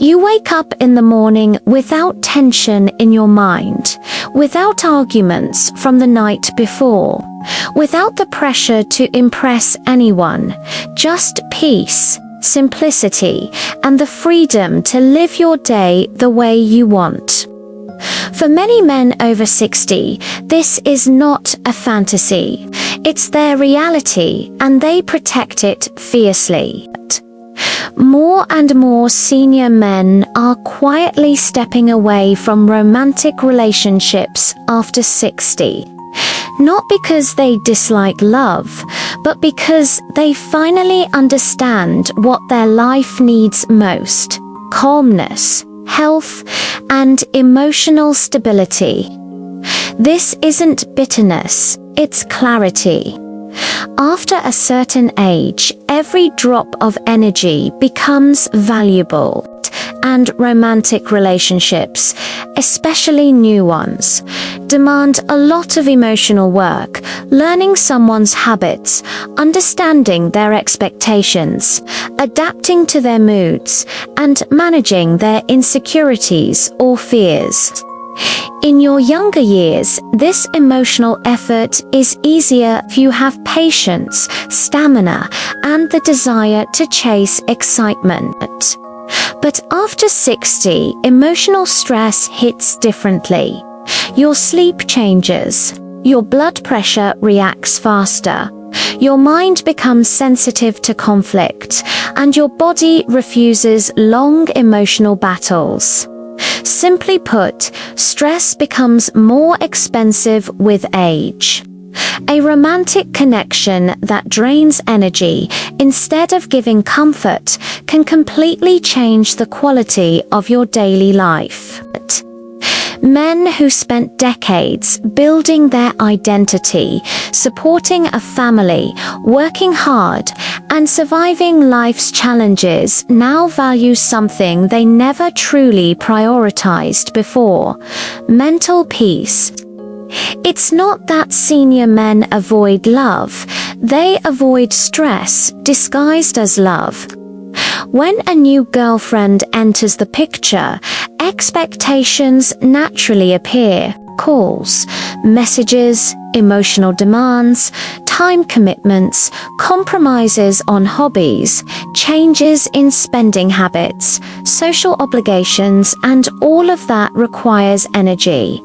You wake up in the morning without tension in your mind, without arguments from the night before, without the pressure to impress anyone, just peace, simplicity, and the freedom to live your day the way you want. For many men over 60, this is not a fantasy. It's their reality, and they protect it fiercely. More and more senior men are quietly stepping away from romantic relationships after 60. Not because they dislike love, but because they finally understand what their life needs most: calmness, health, and emotional stability. This isn't bitterness, it's clarity. After a certain age, every drop of energy becomes valuable, and romantic relationships, especially new ones, demand a lot of emotional work, learning someone's habits, understanding their expectations, adapting to their moods, and managing their insecurities or fears. In your younger years, this emotional effort is easier if you have patience, stamina, and the desire to chase excitement. But after 60, emotional stress hits differently. Your sleep changes, your blood pressure reacts faster, your mind becomes sensitive to conflict, and your body refuses long emotional battles. Simply put, stress becomes more expensive with age. A romantic connection that drains energy instead of giving comfort can completely change the quality of your daily life. Men who spent decades building their identity, supporting a family, working hard, and surviving life's challenges now value something they never truly prioritized before: mental peace. It's not that senior men avoid love, they avoid stress disguised as love. When a new girlfriend enters the picture, expectations naturally appear: calls, messages, emotional demands, time commitments, compromises on hobbies, changes in spending habits, social obligations, and all of that requires energy.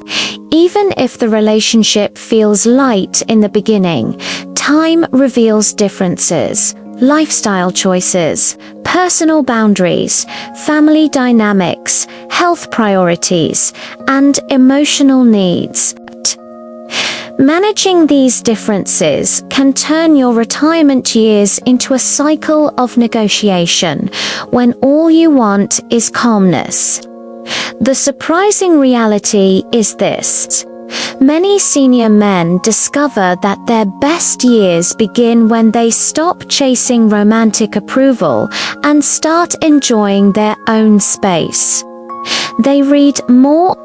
Even if the relationship feels light in the beginning, time reveals differences: lifestyle choices, personal boundaries, family dynamics, health priorities, and emotional needs. Managing these differences can turn your retirement years into a cycle of negotiation when all you want is calmness. The surprising reality is this: many senior men discover that their best years begin when they stop chasing romantic approval and start enjoying their own space. They read more,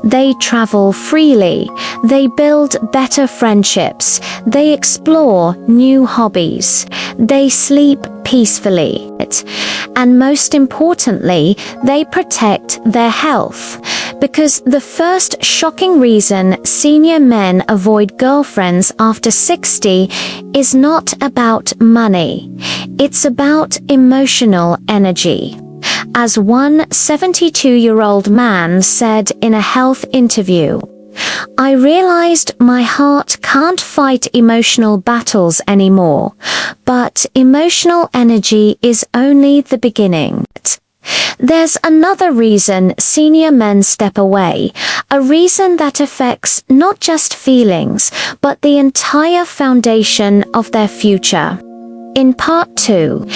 they travel freely, they build better friendships, they explore new hobbies, they sleep peacefully, and most importantly, they protect their health. Because the first shocking reason senior men avoid girlfriends after 60 is not about money. It's about emotional energy. As one 72-year-old man said in a health interview, "I realized my heart can't fight emotional battles anymore, but emotional energy is only the beginning." There's another reason senior men step away, a reason that affects not just feelings, but the entire foundation of their future. In Part 2,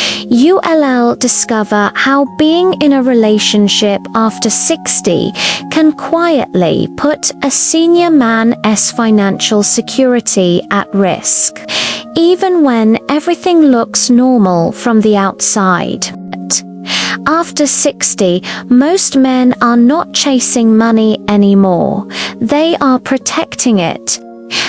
you'll discover how being in a relationship after 60 can quietly put a senior man's financial security at risk, even when everything looks normal from the outside. After 60, most men are not chasing money anymore. They are protecting it.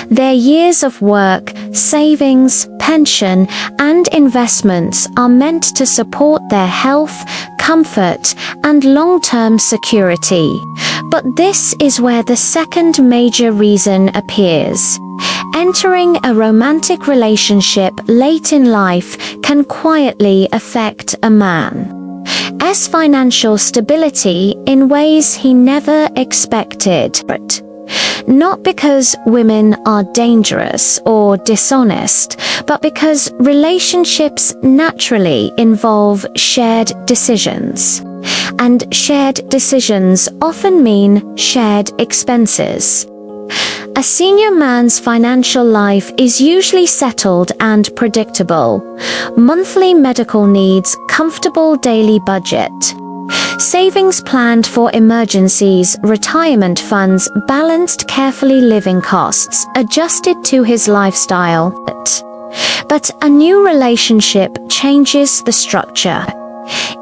Their years of work, savings, pension, and investments are meant to support their health, comfort, and long-term security. But this is where the second major reason appears. Entering a romantic relationship late in life can quietly affect a man's financial stability in ways he never expected. Not because women are dangerous or dishonest, but because relationships naturally involve shared decisions. And shared decisions often mean shared expenses. A senior man's financial life is usually settled and predictable. Monthly medical needs, comfortable daily budget. Savings planned for emergencies, retirement funds, balanced carefully living costs, adjusted to his lifestyle. But a new relationship changes the structure.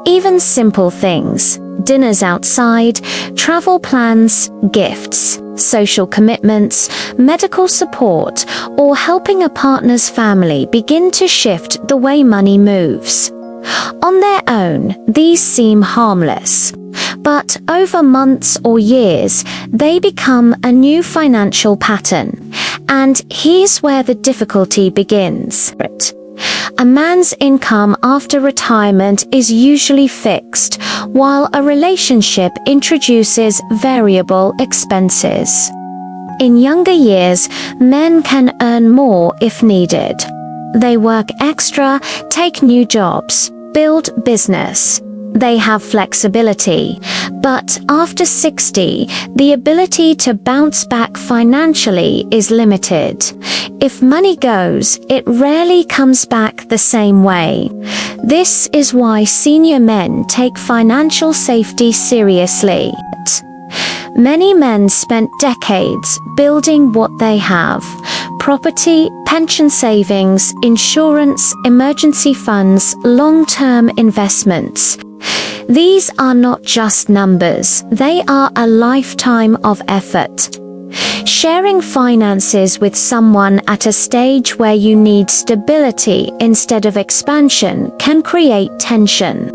Even simple things, dinners outside, travel plans, gifts, social commitments, medical support, or helping a partner's family begin to shift the way money moves. On their own, these seem harmless. But over months or years, they become a new financial pattern. And here's where the difficulty begins. A man's income after retirement is usually fixed, while a relationship introduces variable expenses. In younger years, men can earn more if needed. They work extra, take new jobs, build business. They have flexibility. But after 60, the ability to bounce back financially is limited. If money goes, it rarely comes back the same way. This is why senior men take financial safety seriously. Many men spent decades building what they have: property, pension savings, insurance, emergency funds, long-term investments. These are not just numbers, they are a lifetime of effort. Sharing finances with someone at a stage where you need stability instead of expansion can create tension,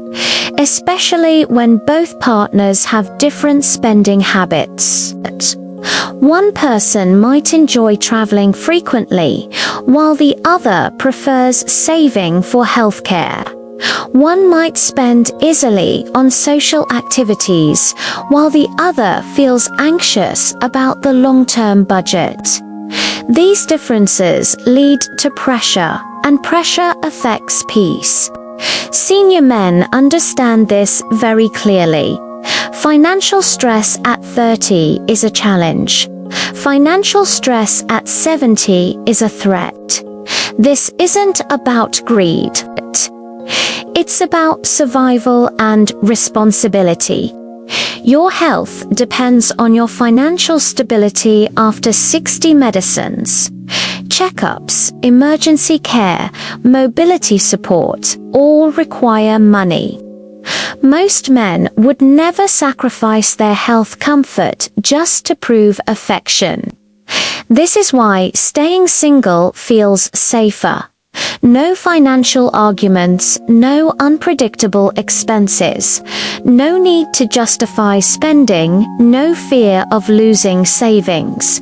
especially when both partners have different spending habits. One person might enjoy traveling frequently, while the other prefers saving for healthcare. One might spend easily on social activities, while the other feels anxious about the long-term budget. These differences lead to pressure, and pressure affects peace. Senior men understand this very clearly. Financial stress at 30 is a challenge. Financial stress at 70 is a threat. This isn't about greed. It's about survival and responsibility. Your health depends on your financial stability after 60. Medicines, checkups, emergency care, mobility support, all require money. Most men would never sacrifice their health comfort just to prove affection. This is why staying single feels safer. No financial arguments, no unpredictable expenses, no need to justify spending, no fear of losing savings.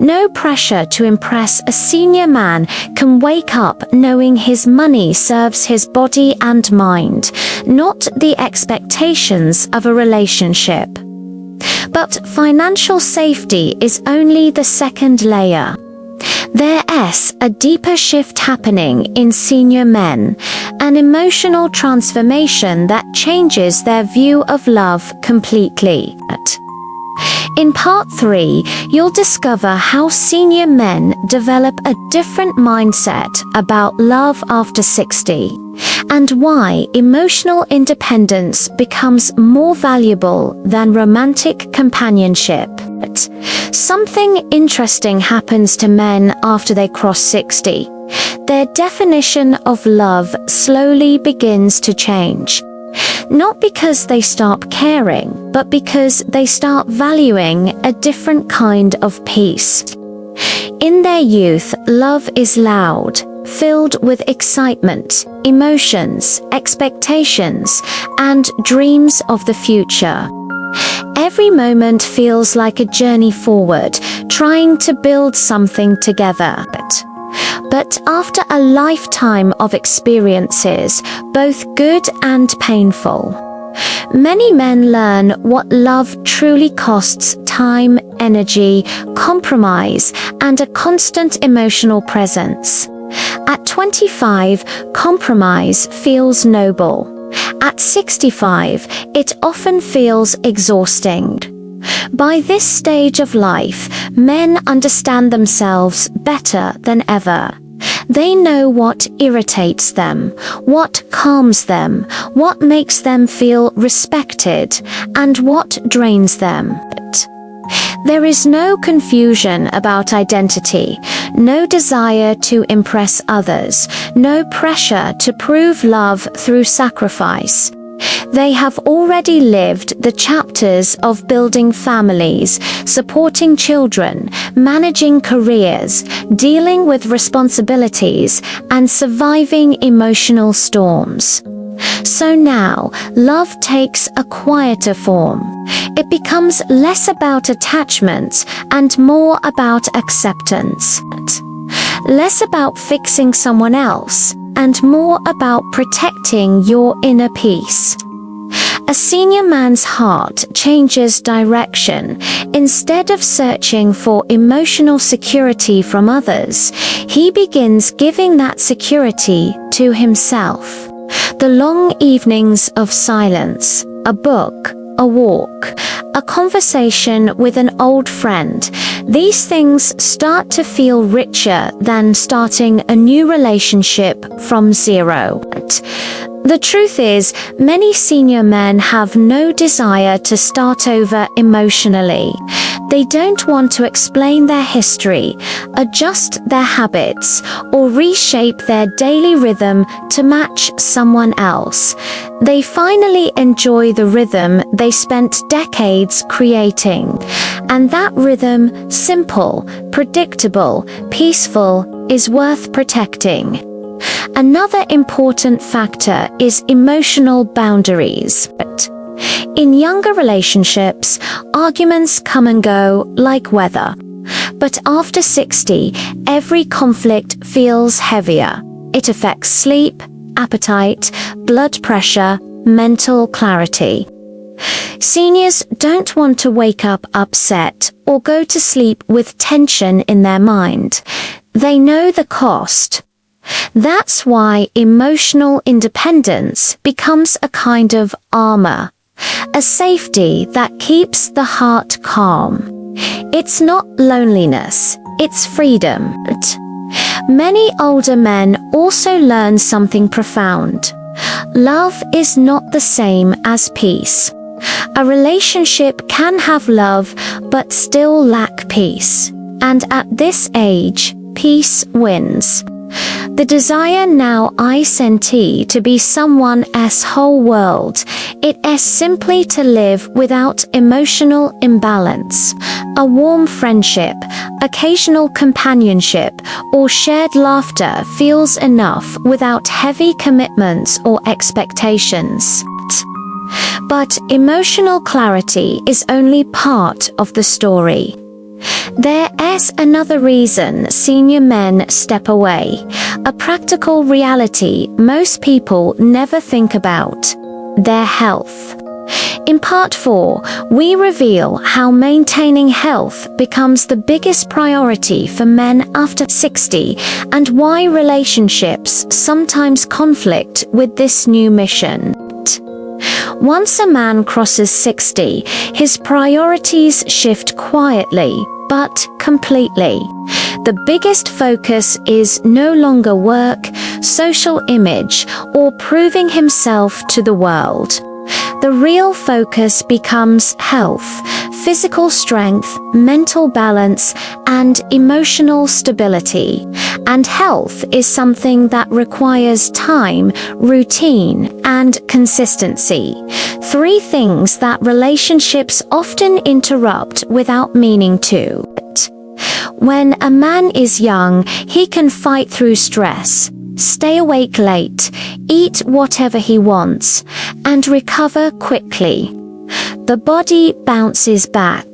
No pressure to impress. A senior man can wake up knowing his money serves his body and mind, not the expectations of a relationship. But financial safety is only the second layer. There's a deeper shift happening in senior men, an emotional transformation that changes their view of love completely. In part 3, you'll discover how senior men develop a different mindset about love after 60, and why emotional independence becomes more valuable than romantic companionship. Something interesting happens to men after they cross 60. Their definition of love slowly begins to change. Not because they stop caring, but because they start valuing a different kind of peace. In their youth, love is loud, filled with excitement, emotions, expectations, and dreams of the future. Every moment feels like a journey forward, trying to build something together. But after a lifetime of experiences, both good and painful, many men learn what love truly costs: time, energy, compromise, and a constant emotional presence. At 25, compromise feels noble. At 65, it often feels exhausting. By this stage of life, men understand themselves better than ever. They know what irritates them, what calms them, what makes them feel respected, and what drains them. There is no confusion about identity, no desire to impress others, no pressure to prove love through sacrifice. They have already lived the chapters of building families, supporting children, managing careers, dealing with responsibilities, and surviving emotional storms. So now, love takes a quieter form. It becomes less about attachment and more about acceptance. Less about fixing someone else and more about protecting your inner peace. A senior man's heart changes direction. Instead of searching for emotional security from others, he begins giving that security to himself. The long evenings of silence, a book, a walk, a conversation with an old friend, these things start to feel richer than starting a new relationship from zero. The truth is, many senior men have no desire to start over emotionally. They don't want to explain their history, adjust their habits, or reshape their daily rhythm to match someone else. They finally enjoy the rhythm they spent decades creating. And that rhythm, simple, predictable, peaceful, is worth protecting. Another important factor is emotional boundaries. In younger relationships, arguments come and go like weather. But after 60, every conflict feels heavier. It affects sleep, appetite, blood pressure, mental clarity. Seniors don't want to wake up upset or go to sleep with tension in their mind. They know the cost. That's why emotional independence becomes a kind of armor, a safety that keeps the heart calm. It's not loneliness, it's freedom. Many older men also learn something profound. Love is not the same as peace. A relationship can have love but still lack peace. And at this age, peace wins. The desire now I senti to be someone as whole world, it is simply to live without emotional imbalance. A warm friendship, occasional companionship, or shared laughter feels enough without heavy commitments or expectations. But emotional clarity is only part of the story. There is another reason senior men step away, a practical reality most people never think about: their health. In Part 4, we reveal how maintaining health becomes the biggest priority for men after 60 and why relationships sometimes conflict with this new mission. Once a man crosses 60, his priorities shift quietly, but completely. The biggest focus is no longer work, social image, or proving himself to the world. The real focus becomes health, physical strength, mental balance, and emotional stability. And health is something that requires time, routine, and consistency. 3 things that relationships often interrupt without meaning to. When a man is young, he can fight through stress, stay awake late, eat whatever he wants, and recover quickly. The body bounces back.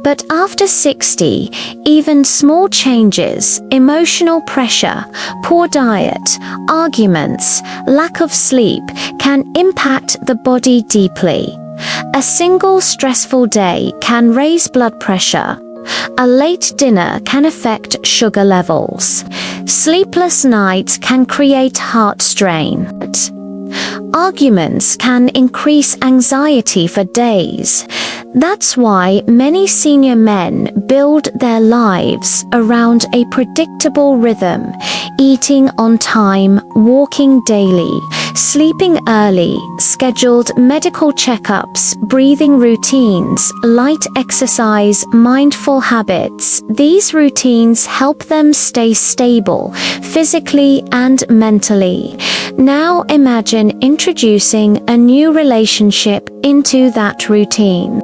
But after 60, even small changes, emotional pressure, poor diet, arguments, lack of sleep can impact the body deeply. A single stressful day can raise blood pressure. A late dinner can affect sugar levels. Sleepless nights can create heart strain. Arguments can increase anxiety for days. That's why many senior men build their lives around a predictable rhythm, eating on time, walking daily, sleeping early, scheduled medical checkups, breathing routines, light exercise, mindful habits. These routines help them stay stable, physically and mentally. Now imagine introducing a new relationship into that routine.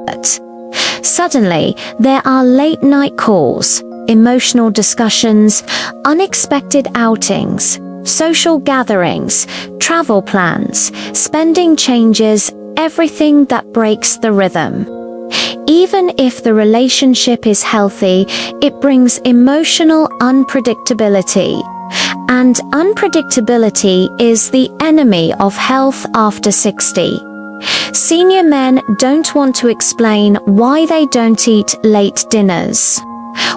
Suddenly, there are late-night calls, emotional discussions, unexpected outings, social gatherings, travel plans, spending changes, everything that breaks the rhythm. Even if the relationship is healthy, it brings emotional unpredictability. And unpredictability is the enemy of health after 60. Senior men don't want to explain why they don't eat late dinners,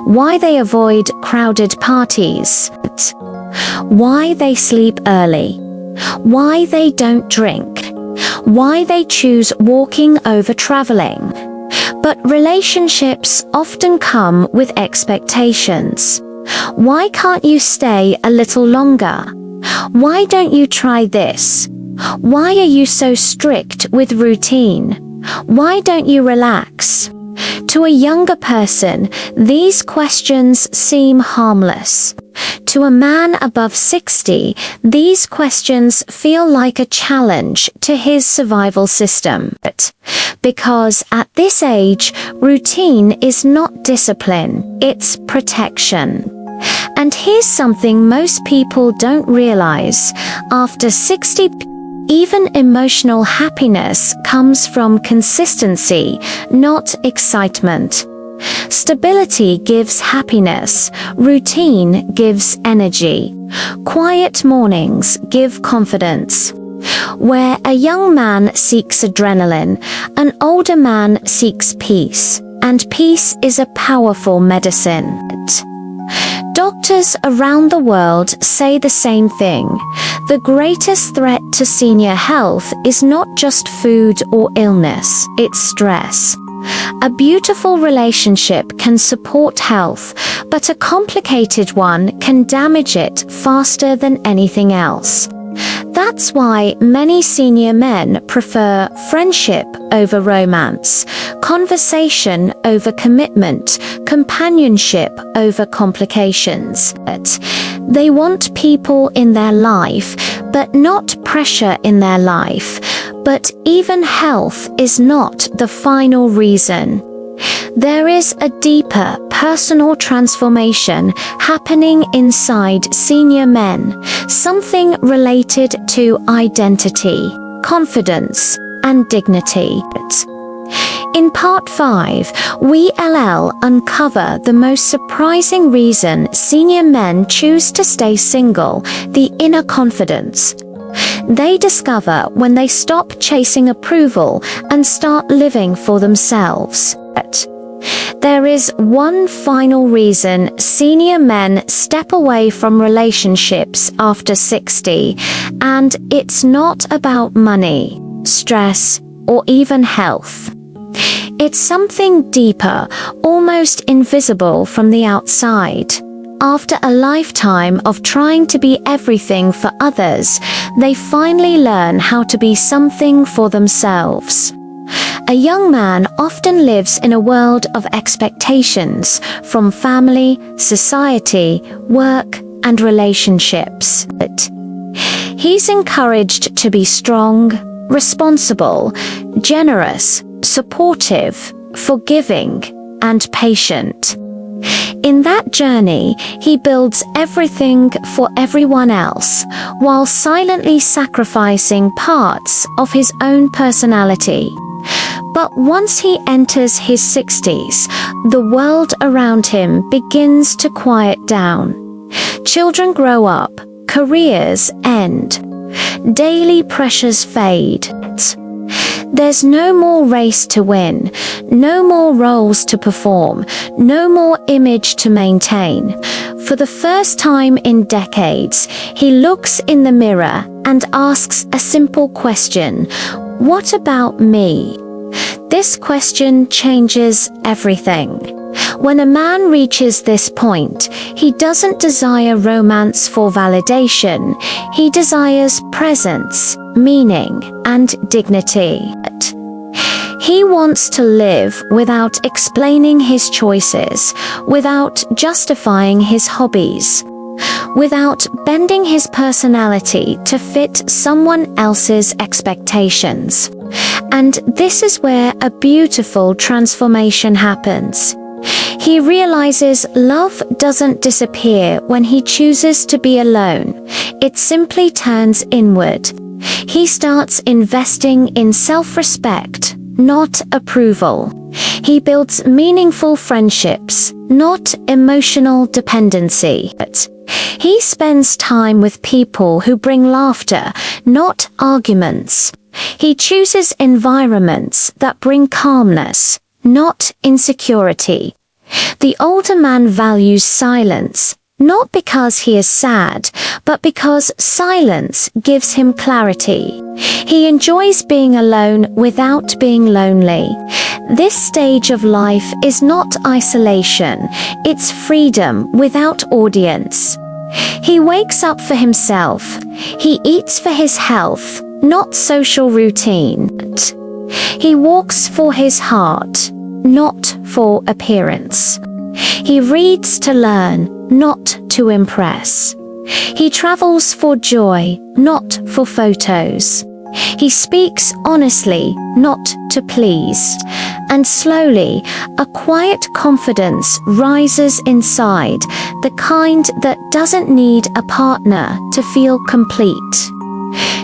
why they avoid crowded parties, why they sleep early, why they don't drink, why they choose walking over traveling. But relationships often come with expectations. Why can't you stay a little longer? Why don't you try this? Why are you so strict with routine? Why don't you relax? To a younger person, these questions seem harmless. To a man above 60, these questions feel like a challenge to his survival system. Because at this age, routine is not discipline, it's protection. And here's something most people don't realize. After 60, even emotional happiness comes from consistency, not excitement. Stability gives happiness, routine gives energy. Quiet mornings give confidence. Where a young man seeks adrenaline, an older man seeks peace, and peace is a powerful medicine. Doctors around the world say the same thing. The greatest threat to senior health is not just food or illness, it's stress. A beautiful relationship can support health, but a complicated one can damage it faster than anything else. That's why many senior men prefer friendship over romance, conversation over commitment, companionship over complications. They want people in their life, but not pressure in their life. But even health is not the final reason. There is a deeper personal transformation happening inside senior men, something related to identity, confidence, and dignity. In Part 5, we'll uncover the most surprising reason senior men choose to stay single, the inner confidence. They discover when they stop chasing approval and start living for themselves. There is one final reason senior men step away from relationships after 60, and it's not about money, stress, or even health. It's something deeper, almost invisible from the outside. After a lifetime of trying to be everything for others, they finally learn how to be something for themselves. A young man often lives in a world of expectations from family, society, work, and relationships. He's encouraged to be strong, responsible, generous, supportive, forgiving, and patient. In that journey, he builds everything for everyone else, while silently sacrificing parts of his own personality. But once he enters his 60s, the world around him begins to quiet down. Children grow up, careers end, daily pressures fade. There's no more race to win, no more roles to perform, no more image to maintain. For the first time in decades, he looks in the mirror and asks a simple question: what about me? This question changes everything. When a man reaches this point, he doesn't desire romance for validation. He desires presence, meaning, and dignity. He wants to live without explaining his choices, without justifying his hobbies, without bending his personality to fit someone else's expectations. And this is where a beautiful transformation happens. He realizes love doesn't disappear when he chooses to be alone. It simply turns inward. He starts investing in self-respect, not approval. He builds meaningful friendships, not emotional dependency. He spends time with people who bring laughter, not arguments. He chooses environments that bring calmness, not insecurity. The older man values silence, not because he is sad, but because silence gives him clarity. He enjoys being alone without being lonely. This stage of life is not isolation, it's freedom without audience. He wakes up for himself. He eats for his health, not social routine. He walks for his heart, not for appearance. He reads to learn, not to impress. He travels for joy, not for photos. He speaks honestly, not to please. And slowly, a quiet confidence rises inside, the kind that doesn't need a partner to feel complete.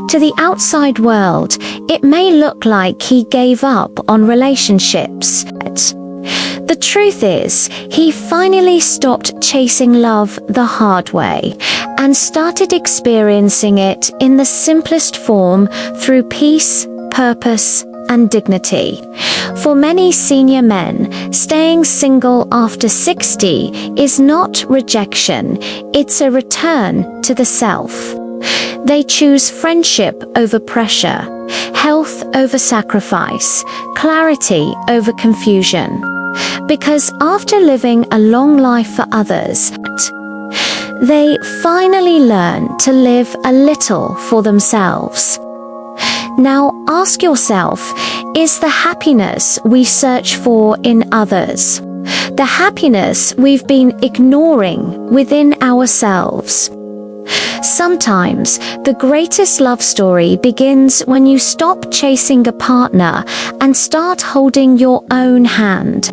To the outside world, it may look like he gave up on relationships. The truth is, he finally stopped chasing love the hard way and started experiencing it in the simplest form through peace, purpose, and dignity. For many senior men, staying single after 60 is not rejection, it's a return to the self. They choose friendship over pressure, health over sacrifice, clarity over confusion. Because after living a long life for others, they finally learn to live a little for themselves. Now ask yourself, is the happiness we search for in others the happiness we've been ignoring within ourselves? Sometimes the greatest love story begins when you stop chasing a partner and start holding your own hand.